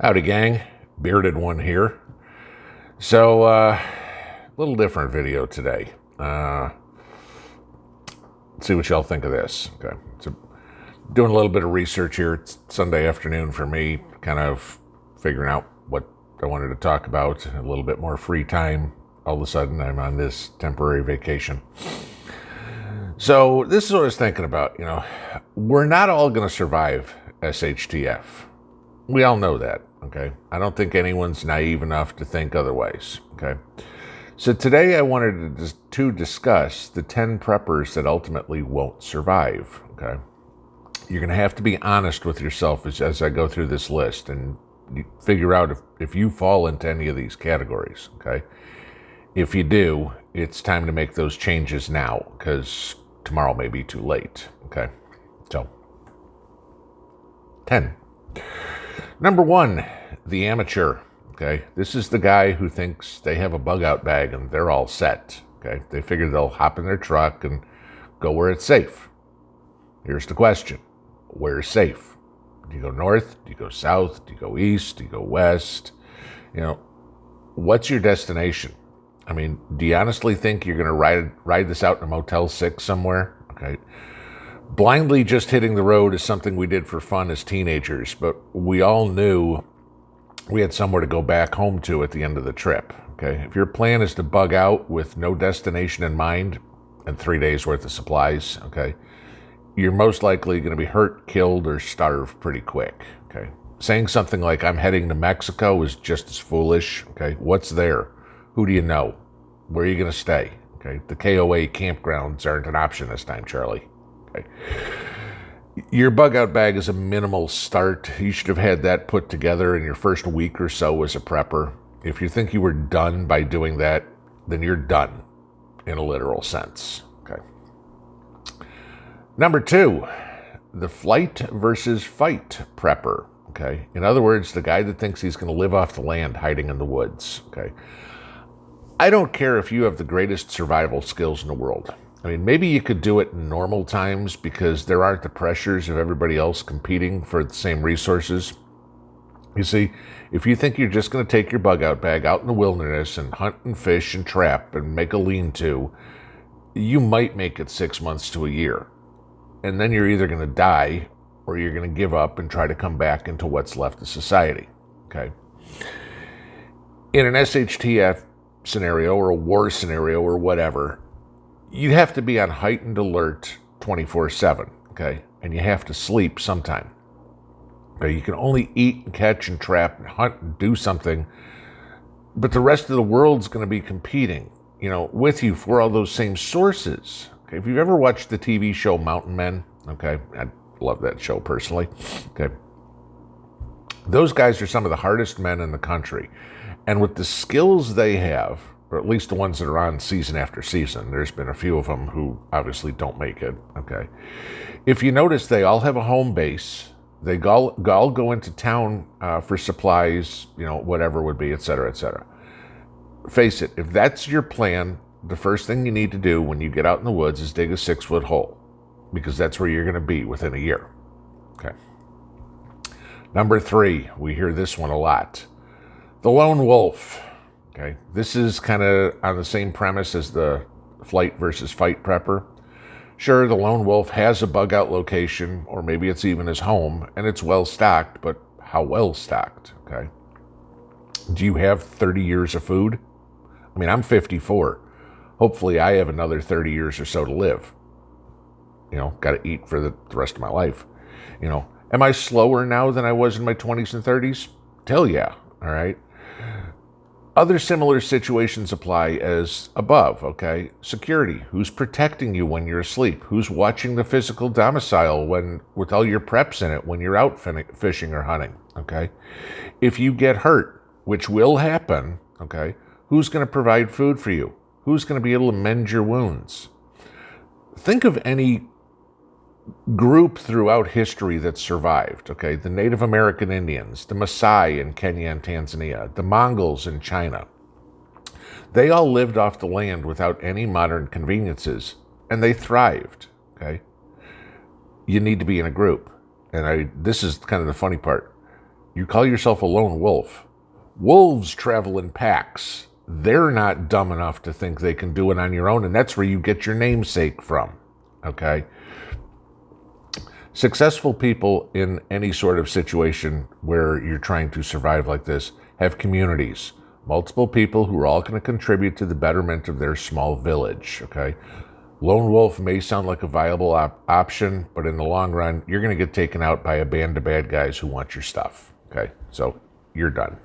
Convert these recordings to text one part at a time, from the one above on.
Howdy, gang. Bearded one here. So, little different video today. Let's see what y'all think of this. Okay. So, doing a little bit of research here. It's Sunday afternoon for me, kind of figuring out what I wanted to talk about. A little bit more free time. All of a sudden, I'm on this temporary vacation. So, this is what I was thinking about. We're not all going to survive SHTF. We all know that, okay? I don't think anyone's naive enough to think otherwise, okay? So today I wanted to discuss the 10 preppers that ultimately won't survive, okay? You're going to have to be honest with yourself as I go through this list and you figure out if you fall into any of these categories, okay? If you do, it's time to make those changes now because tomorrow may be too late, okay? So, 10. Number 1, the amateur, okay? This is the guy who thinks they have a bug-out bag and they're all set, okay? They figure they'll hop in their truck and go where it's safe. Here's the question. Where's safe? Do you go north? Do you go south? Do you go east? Do you go west? What's your destination? I mean, do you honestly think you're going to ride this out in a Motel 6 somewhere? Okay. Blindly just hitting the road is something we did for fun as teenagers, but we all knew we had somewhere to go back home to at the end of the trip, okay? If your plan is to bug out with no destination in mind and 3 days worth of supplies, okay, you're most likely going to be hurt, killed, or starve pretty quick, okay? Saying something like, I'm heading to Mexico is just as foolish, okay? What's there? Who do you know? Where are you going to stay, okay? The KOA campgrounds aren't an option this time, Charlie. Okay. Your bug-out bag is a minimal start. You should have had that put together in your first week or so as a prepper. If you think you were done by doing that, then you're done in a literal sense. Okay. Number 2, the flight versus fight prepper. Okay. In other words, the guy that thinks he's going to live off the land hiding in the woods. Okay. I don't care if you have the greatest survival skills in the world. I mean, maybe you could do it in normal times because there aren't the pressures of everybody else competing for the same resources. You see, if you think you're just going to take your bug-out bag out in the wilderness and hunt and fish and trap and make a lean-to, you might make it 6 months to a year. And then you're either going to die or you're going to give up and try to come back into what's left of society, okay? In an SHTF scenario or a war scenario or whatever, you'd have to be on heightened alert 24/7, okay? And you have to sleep sometime. Okay, you can only eat and catch and trap and hunt and do something, but the rest of the world's going to be competing, with you for all those same sources. Okay, if you've ever watched the TV show Mountain Men, okay, I love that show personally, okay? Those guys are some of the hardest men in the country, and with the skills they have, or at least the ones that are on season after season. There's been a few of them who obviously don't make it, okay? If you notice, they all have a home base. They all go into town for supplies, whatever would be, et cetera, et cetera. Face it, if that's your plan, the first thing you need to do when you get out in the woods is dig a 6-foot hole, because that's where you're going to be within a year, okay? Number 3, we hear this one a lot. The lone wolf. Okay, this is kind of on the same premise as the flight versus fight prepper. Sure, the lone wolf has a bug-out location, or maybe it's even his home, and it's well-stocked, but how well-stocked, okay? Do you have 30 years of food? I mean, I'm 54. Hopefully, I have another 30 years or so to live. Got to eat for the rest of my life. Am I slower now than I was in my 20s and 30s? Hell yeah, all right? Other similar situations apply as above, okay? Security. Who's protecting you when you're asleep? Who's watching the physical domicile with all your preps in it when you're out fishing or hunting, okay? If you get hurt, which will happen, okay, who's going to provide food for you? Who's going to be able to mend your wounds? Think of any group throughout history that survived, okay? The Native American Indians, the Maasai in Kenya and Tanzania, the Mongols in China. They all lived off the land without any modern conveniences, and they thrived, okay? You need to be in a group. And this is kind of the funny part. You call yourself a lone wolf. Wolves travel in packs. They're not dumb enough to think they can do it on your own, and that's where you get your namesake from, okay? Successful people in any sort of situation where you're trying to survive like this have communities, multiple people who are all going to contribute to the betterment of their small village, okay? Lone wolf may sound like a viable option, but in the long run, you're going to get taken out by a band of bad guys who want your stuff, okay? So you're done.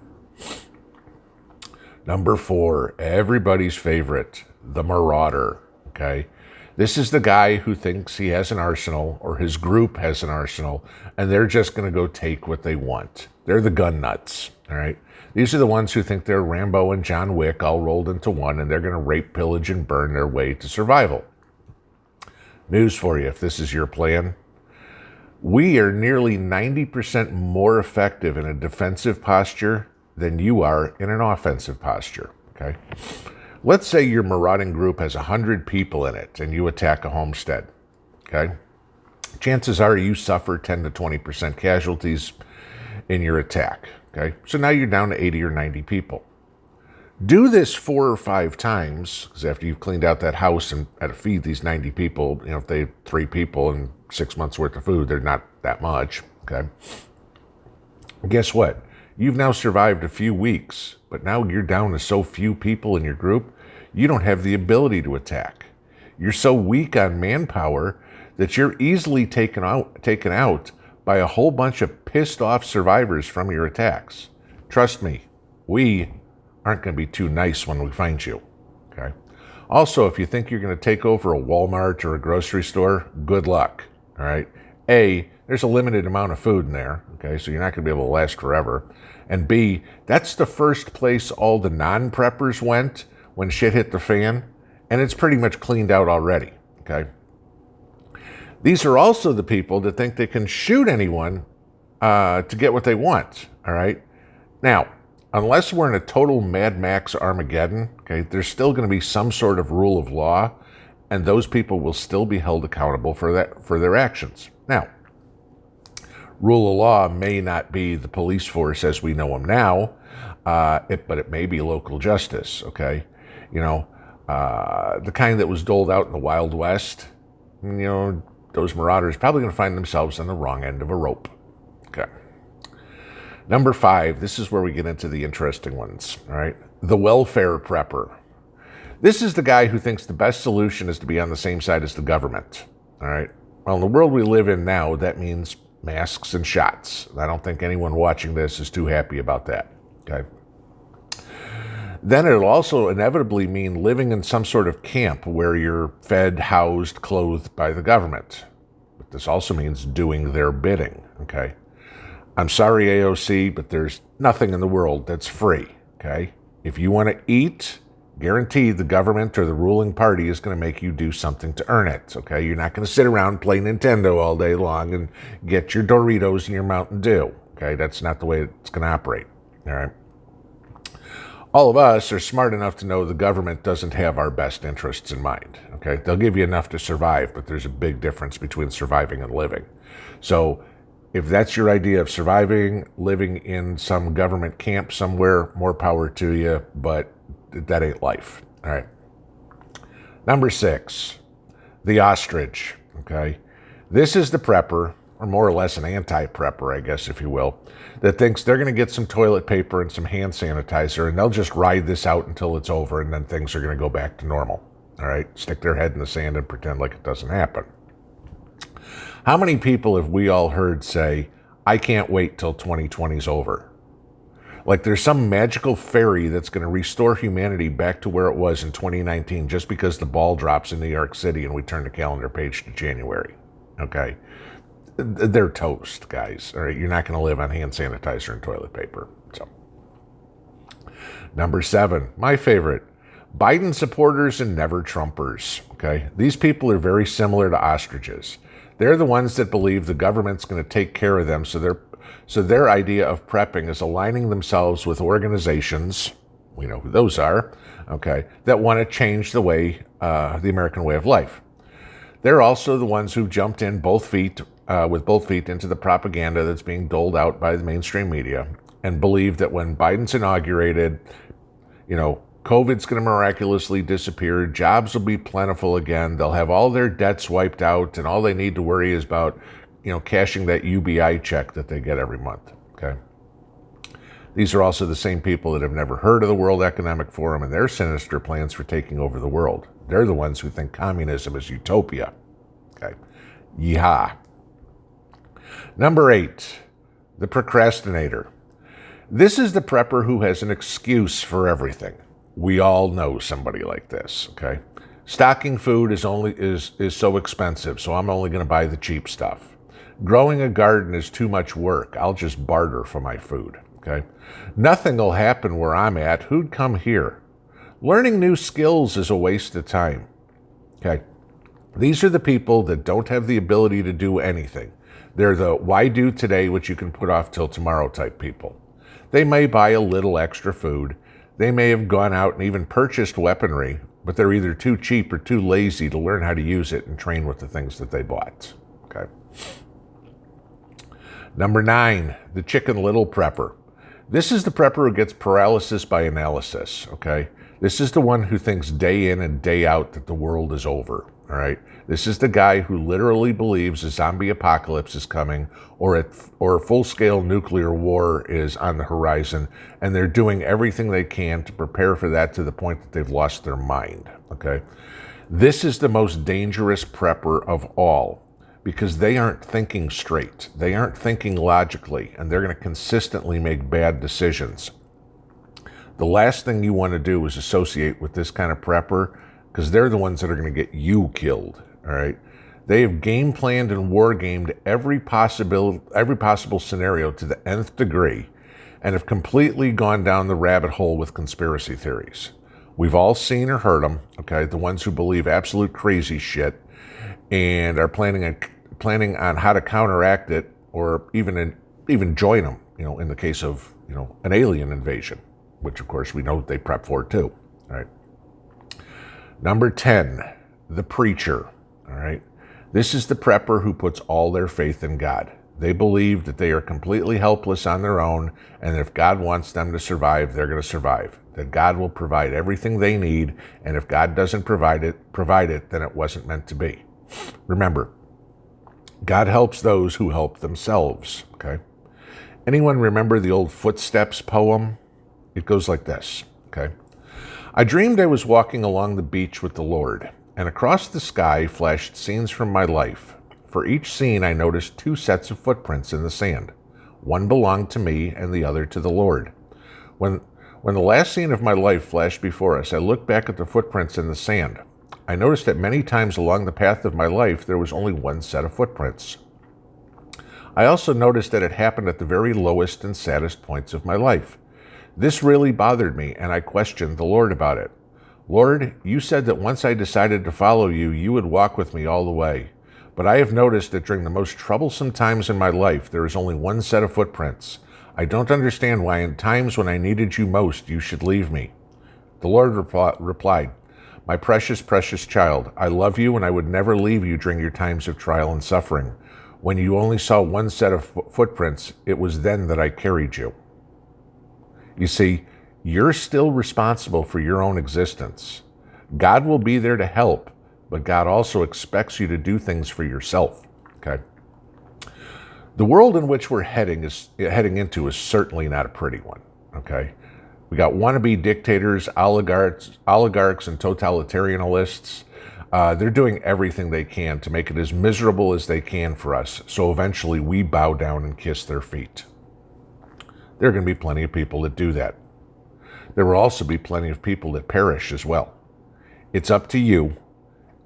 Number 4, everybody's favorite, the marauder, okay? This is the guy who thinks he has an arsenal, or his group has an arsenal, and they're just going to go take what they want. They're the gun nuts, all right? These are the ones who think they're Rambo and John Wick all rolled into one, and they're going to rape, pillage, and burn their way to survival. News for you, if this is your plan. We are nearly 90% more effective in a defensive posture than you are in an offensive posture, okay? Let's say your marauding group has 100 people in it and you attack a homestead, okay? Chances are you suffer 10 to 20% casualties in your attack, okay? So now you're down to 80 or 90 people. Do this 4 or 5 times, because after you've cleaned out that house and had to feed these 90 people, if they have 3 people and 6 months worth of food, they're not that much, okay? Guess what? You've now survived a few weeks, but now you're down to so few people in your group, you don't have the ability to attack. You're so weak on manpower that you're easily taken out by a whole bunch of pissed off survivors from your attacks. Trust me, we aren't going to be too nice when we find you, okay? Also, if you think you're going to take over a Walmart or a grocery store, good luck, all right? A, there's a limited amount of food in there, okay, so you're not going to be able to last forever. And B, that's the first place all the non-preppers went when shit hit the fan, and it's pretty much cleaned out already, okay? These are also the people that think they can shoot anyone to get what they want, all right? Now, unless we're in a total Mad Max Armageddon, okay, there's still going to be some sort of rule of law, and those people will still be held accountable for their actions. Now, rule of law may not be the police force as we know them now, but it may be local justice, okay? The kind that was doled out in the Wild West, those marauders probably going to find themselves on the wrong end of a rope, okay? Number 5, this is where we get into the interesting ones, all right? The welfare prepper. This is the guy who thinks the best solution is to be on the same side as the government, all right? Well, in the world we live in now, that means masks and shots. I don't think anyone watching this is too happy about that, okay? Then it'll also inevitably mean living in some sort of camp where you're fed, housed, clothed by the government. But this also means doing their bidding, okay? I'm sorry, AOC, but there's nothing in the world that's free, okay? If you want to eat, guaranteed the government or the ruling party is going to make you do something to earn it, okay? You're not going to sit around and play Nintendo all day long and get your Doritos and your Mountain Dew, okay? That's not the way it's going to operate, all right? All of us are smart enough to know the government doesn't have our best interests in mind, okay? They'll give you enough to survive, but there's a big difference between surviving and living. So if that's your idea of surviving, living in some government camp somewhere, more power to you, but that ain't life, all right? Number 6, the ostrich, okay? This is the prepper, or more or less an anti-prepper, I guess, if you will, that thinks they're going to get some toilet paper and some hand sanitizer, and they'll just ride this out until it's over, and then things are going to go back to normal, all right? Stick their head in the sand and pretend like it doesn't happen. How many people have we all heard say, I can't wait till 2020 is over? Like there's some magical fairy that's going to restore humanity back to where it was in 2019 just because the ball drops in New York City and we turn the calendar page to January, okay? They're toast, guys, all right? You're not going to live on hand sanitizer and toilet paper, so. Number 7, my favorite, Biden supporters and never Trumpers, okay? These people are very similar to ostriches. They're the ones that believe the government's going to take care of them, so their idea of prepping is aligning themselves with organizations, we know who those are, okay, that want to change the way, the American way of life. They're also the ones who jumped in both feet with both feet into the propaganda that's being doled out by the mainstream media and believe that when Biden's inaugurated, COVID's going to miraculously disappear, jobs will be plentiful again, they'll have all their debts wiped out, and all they need to worry is about, cashing that UBI check that they get every month, okay? These are also the same people that have never heard of the World Economic Forum and their sinister plans for taking over the world. They're the ones who think communism is utopia, okay? Yeehaw. Number 8, the procrastinator. This is the prepper who has an excuse for everything. We all know somebody like this, okay? Stocking food is so expensive, so I'm only going to buy the cheap stuff. Growing a garden is too much work. I'll just barter for my food, okay? Nothing will happen where I'm at. Who'd come here? Learning new skills is a waste of time, okay? These are the people that don't have the ability to do anything. They're the why do today what you can put off till tomorrow type people. They may buy a little extra food. They may have gone out and even purchased weaponry, but they're either too cheap or too lazy to learn how to use it and train with the things that they bought. Okay. Number 9, the Chicken Little prepper. This is the prepper who gets paralysis by analysis. Okay. This is the one who thinks day in and day out that the world is over. All right. This is the guy who literally believes a zombie apocalypse is coming or a full-scale nuclear war is on the horizon, and they're doing everything they can to prepare for that to the point that they've lost their mind, okay? This is the most dangerous prepper of all because they aren't thinking straight. They aren't thinking logically, and they're going to consistently make bad decisions. The last thing you want to do is associate with this kind of prepper because they're the ones that are going to get you killed. All right, they have game planned and war gamed every possible scenario to the nth degree, and have completely gone down the rabbit hole with conspiracy theories. We've all seen or heard them. Okay, the ones who believe absolute crazy shit and are planning on how to counteract it, or even join them. In the case of an alien invasion, which of course we know they prep for too. All right. Number 10, the preacher. All right. This is the prepper who puts all their faith in God. They believe that they are completely helpless on their own, and if God wants them to survive, they're going to survive. That God will provide everything they need, and if God doesn't provide it, then it wasn't meant to be. Remember, God helps those who help themselves. Okay. Anyone remember the old Footsteps poem? It goes like this. Okay. I dreamed I was walking along the beach with the Lord, and across the sky flashed scenes from my life. For each scene, I noticed 2 sets of footprints in the sand. One belonged to me and the other to the Lord. When the last scene of my life flashed before us, I looked back at the footprints in the sand. I noticed that many times along the path of my life, there was only one set of footprints. I also noticed that it happened at the very lowest and saddest points of my life. This really bothered me, and I questioned the Lord about it. Lord, you said that once I decided to follow you, you would walk with me all the way. But I have noticed that during the most troublesome times in my life, there is only one set of footprints. I don't understand why in times when I needed you most, you should leave me. The Lord replied, my precious, precious child, I love you and I would never leave you during your times of trial and suffering. When you only saw one set of footprints, it was then that I carried you. You see, you're still responsible for your own existence. God will be there to help, but God also expects you to do things for yourself, okay? The world in which we're heading into is certainly not a pretty one, okay? We got wannabe dictators, oligarchs, and totalitarianists. They're doing everything they can to make it as miserable as they can for us, so eventually we bow down and kiss their feet. There are going to be plenty of people that do that. There will also be plenty of people that perish as well. It's up to you,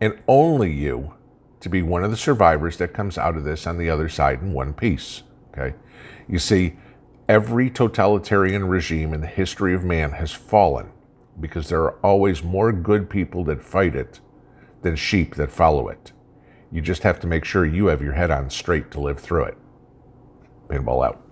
and only you, to be one of the survivors that comes out of this on the other side in one piece, okay? You see, every totalitarian regime in the history of man has fallen because there are always more good people that fight it than sheep that follow it. You just have to make sure you have your head on straight to live through it. Pinball out.